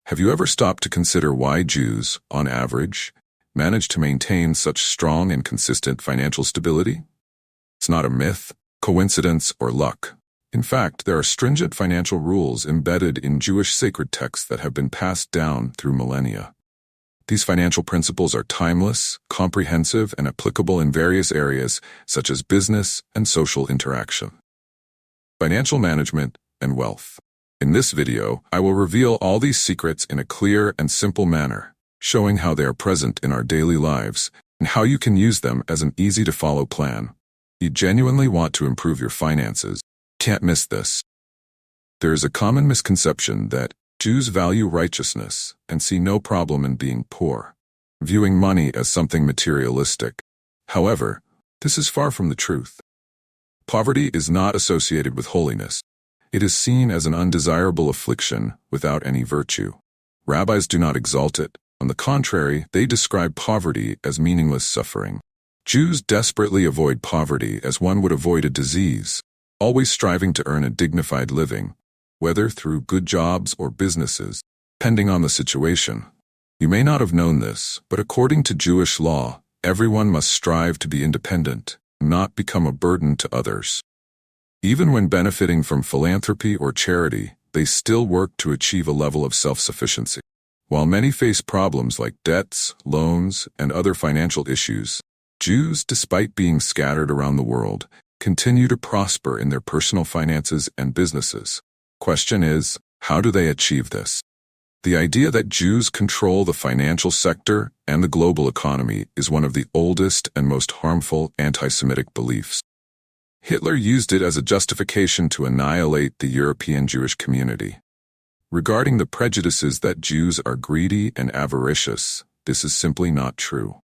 Have you ever stopped to consider why Jews, on average, manage to maintain such strong and consistent financial stability? It's not a myth, coincidence, or luck. In fact, there are stringent financial rules embedded in Jewish sacred texts that have been passed down through millennia. These financial principles are timeless, comprehensive, and applicable in various areas such as business and social interaction. Financial management and wealth. In this video, I will reveal all these secrets in a clear and simple manner, showing how they are present in our daily lives and how you can use them as an easy-to-follow plan. You genuinely want to improve your finances. Can't miss this. There is a common misconception that Jews value righteousness and see no problem in being poor, viewing money as something materialistic. However, this is far from the truth. Poverty is not associated with holiness. It is seen as an undesirable affliction without any virtue. Rabbis do not exalt it. On the contrary, they describe poverty as meaningless suffering. Jews desperately avoid poverty as one would avoid a disease, always striving to earn a dignified living, whether through good jobs or businesses, depending on the situation. You may not have known this, but according to Jewish law, everyone must strive to be independent, not become a burden to others. Even when benefiting from philanthropy or charity, they still work to achieve a level of self-sufficiency. While many face problems like debts, loans, and other financial issues, Jews, despite being scattered around the world, continue to prosper in their personal finances and businesses. Question is, how do they achieve this? The idea that Jews control the financial sector and the global economy is one of the oldest and most harmful anti-Semitic beliefs. Hitler used it as a justification to annihilate the European Jewish community. Regarding the prejudices that Jews are greedy and avaricious, this is simply not true.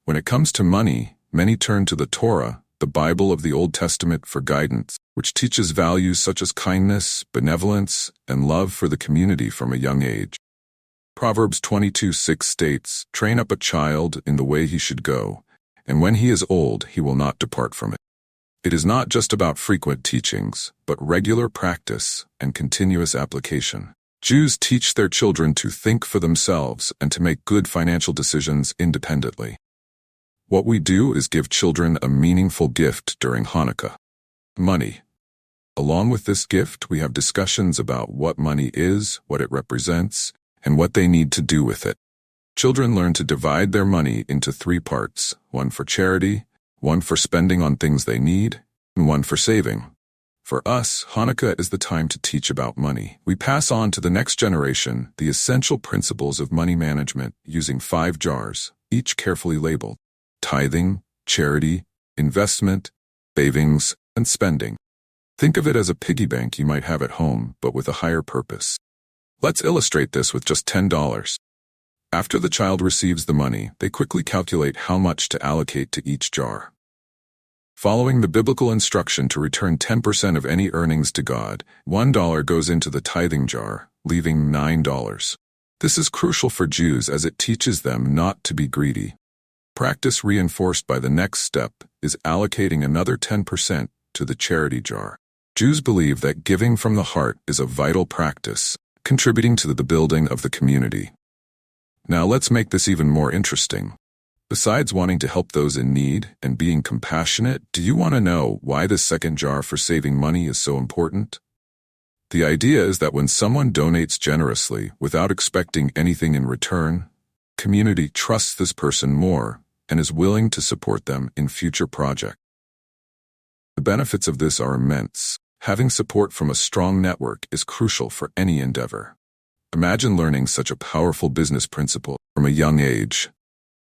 When it comes to money, many turn to the Torah, the Bible of the Old Testament, for guidance, which teaches values such as kindness, benevolence, and love for the community from a young age. Proverbs 22:6 states, "Train up a child in the way he should go, and when he is old, he will not depart from it." It is not just about frequent teachings, but regular practice and continuous application. Jews teach their children to think for themselves and to make good financial decisions independently. What we do is give children a meaningful gift during Hanukkah: money. Along with this gift, we have discussions about what money is, what it represents, and what they need to do with it. Children learn to divide their money into 3 parts: one for charity, one for spending on things they need, and one for saving. For us, Hanukkah is the time to teach about money. We pass on to the next generation the essential principles of money management using 5 jars, each carefully labeled: tithing, charity, investment, savings, and spending. Think of it as a piggy bank you might have at home, but with a higher purpose. Let's illustrate this with just $10. After the child receives the money, they quickly calculate how much to allocate to each jar. Following the biblical instruction to return 10% of any earnings to God, $1 goes into the tithing jar, leaving $9. This is crucial for Jews as it teaches them not to be greedy. Practice reinforced by the next step is allocating another 10% to the charity jar. Jews believe that giving from the heart is a vital practice, contributing to the building of the community. Now let's make this even more interesting. Besides wanting to help those in need and being compassionate, do you want to know why this second jar for saving money is so important? The idea is that when someone donates generously without expecting anything in return, community trusts this person more and is willing to support them in future projects. The benefits of this are immense. Having support from a strong network is crucial for any endeavor. Imagine learning such a powerful business principle from a young age.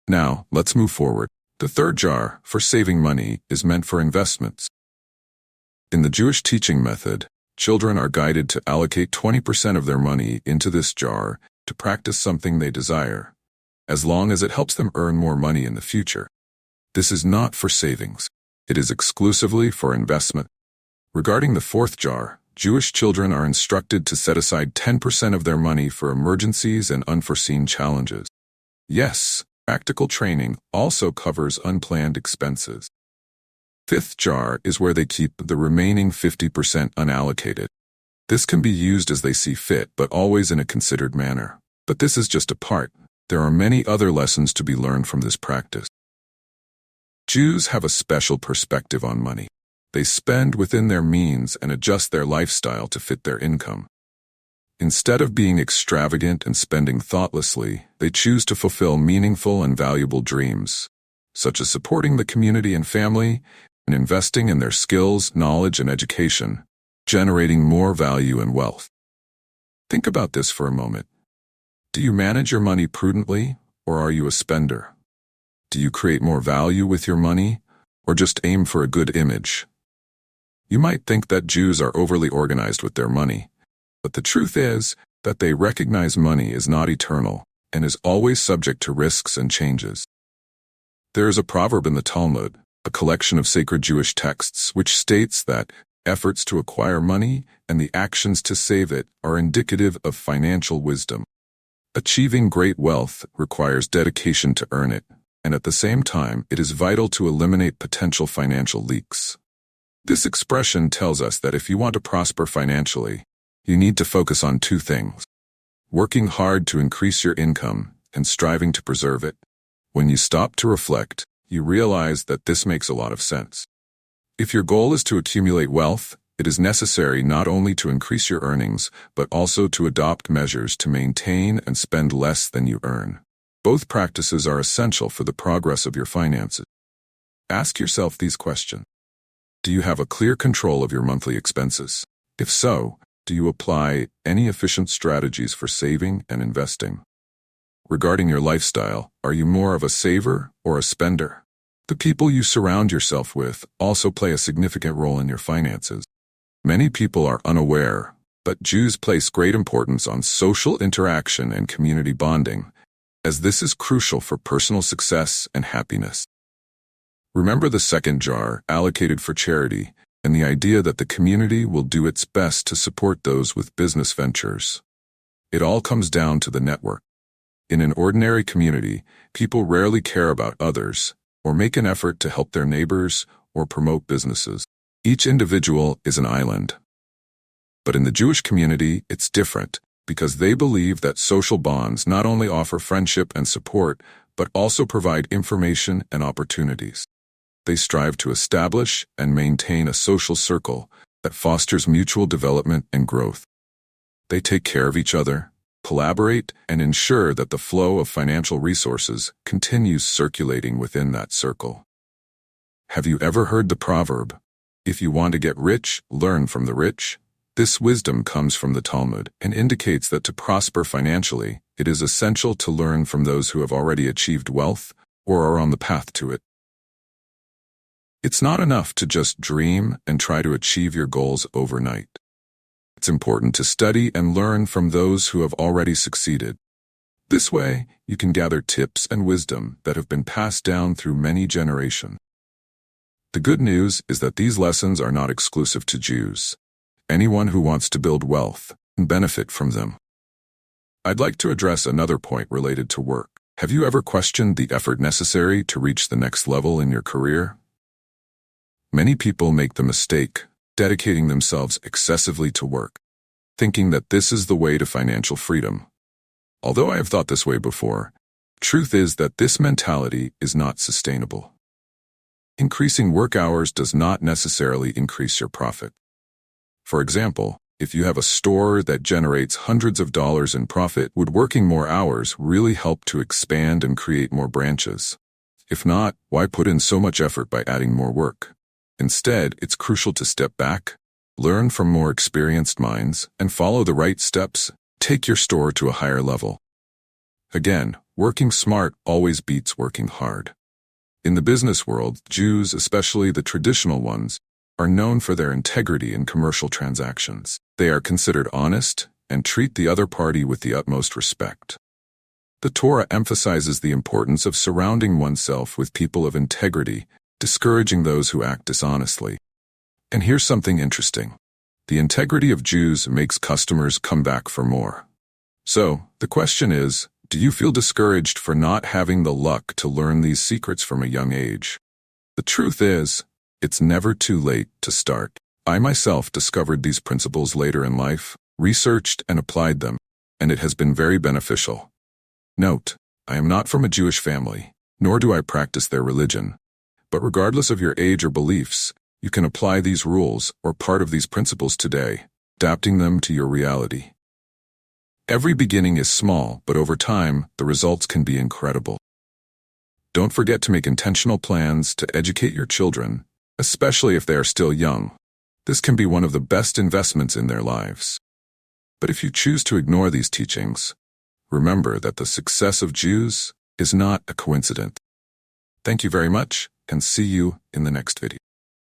Now, let's move forward. The third jar, for saving money, is meant for investments. In the Jewish teaching method, children are guided to allocate 20% of their money into this jar to practice something they desire, as long as it helps them earn more money in the future. This is not for savings. It is exclusively for investment. Regarding the fourth jar, Jewish children are instructed to set aside 10% of their money for emergencies and unforeseen challenges. Yes, practical training also covers unplanned expenses. Fifth jar is where they keep the remaining 50% unallocated. This can be used as they see fit, but always in a considered manner. But this is just a part. There are many other lessons to be learned from this practice. Jews have a special perspective on money. They spend within their means and adjust their lifestyle to fit their income. Instead of being extravagant and spending thoughtlessly, they choose to fulfill meaningful and valuable dreams, such as supporting the community and family and investing in their skills, knowledge, and education, generating more value and wealth. Think about this for a moment. Do you manage your money prudently, or are you a spender? Do you create more value with your money, or just aim for a good image? You might think that Jews are overly organized with their money, but the truth is that they recognize money is not eternal and is always subject to risks and changes. There is a proverb in the Talmud, a collection of sacred Jewish texts, which states that efforts to acquire money and the actions to save it are indicative of financial wisdom. Achieving great wealth requires dedication to earn it, and at the same time, it is vital to eliminate potential financial leaks. This expression tells us that if you want to prosper financially, you need to focus on two things: working hard to increase your income and striving to preserve it. When you stop to reflect, you realize that this makes a lot of sense. If your goal is to accumulate wealth, it is necessary not only to increase your earnings, but also to adopt measures to maintain and spend less than you earn. Both practices are essential for the progress of your finances. Ask yourself these questions. Do you have a clear control of your monthly expenses? If so, do you apply any efficient strategies for saving and investing? Regarding your lifestyle, are you more of a saver or a spender? The people you surround yourself with also play a significant role in your finances. Many people are unaware, but Jews place great importance on social interaction and community bonding, as this is crucial for personal success and happiness. Remember the second jar allocated for charity and the idea that the community will do its best to support those with business ventures. It all comes down to the network. In an ordinary community, people rarely care about others or make an effort to help their neighbors or promote businesses. Each individual is an island. But in the Jewish community, it's different because they believe that social bonds not only offer friendship and support, but also provide information and opportunities. They strive to establish and maintain a social circle that fosters mutual development and growth. They take care of each other, collaborate, and ensure that the flow of financial resources continues circulating within that circle. Have you ever heard the proverb, "If you want to get rich, learn from the rich"? This wisdom comes from the Talmud and indicates that to prosper financially, it is essential to learn from those who have already achieved wealth or are on the path to it. It's not enough to just dream and try to achieve your goals overnight. It's important to study and learn from those who have already succeeded. This way, you can gather tips and wisdom that have been passed down through many generations. The good news is that these lessons are not exclusive to Jews. Anyone who wants to build wealth can benefit from them. I'd like to address another point related to work. Have you ever questioned the effort necessary to reach the next level in your career? Many people make the mistake dedicating themselves excessively to work, thinking that this is the way to financial freedom. Although I have thought this way before, truth is that this mentality is not sustainable. Increasing work hours does not necessarily increase your profit. For example, if you have a store that generates hundreds of dollars in profit, would working more hours really help to expand and create more branches? If not, why put in so much effort by adding more work? Instead, it's crucial to step back, learn from more experienced minds, and follow the right steps. Take your store to a higher level. Again, working smart always beats working hard. In the business world, Jews, especially the traditional ones, are known for their integrity in commercial transactions. They are considered honest and treat the other party with the utmost respect. The Torah emphasizes the importance of surrounding oneself with people of integrity, discouraging those who act dishonestly. And here's something interesting. The integrity of Jews makes customers come back for more. So, the question is, do you feel discouraged for not having the luck to learn these secrets from a young age? The truth is, it's never too late to start. I myself discovered these principles later in life, researched and applied them, and it has been very beneficial. Note, I am not from a Jewish family, nor do I practice their religion. But regardless of your age or beliefs, you can apply these rules or part of these principles today, adapting them to your reality. Every beginning is small, but over time, the results can be incredible. Don't forget to make intentional plans to educate your children, especially if they are still young. This can be one of the best investments in their lives. But if you choose to ignore these teachings, remember that the success of Jews is not a coincidence. Thank you very much, and see you in the next video.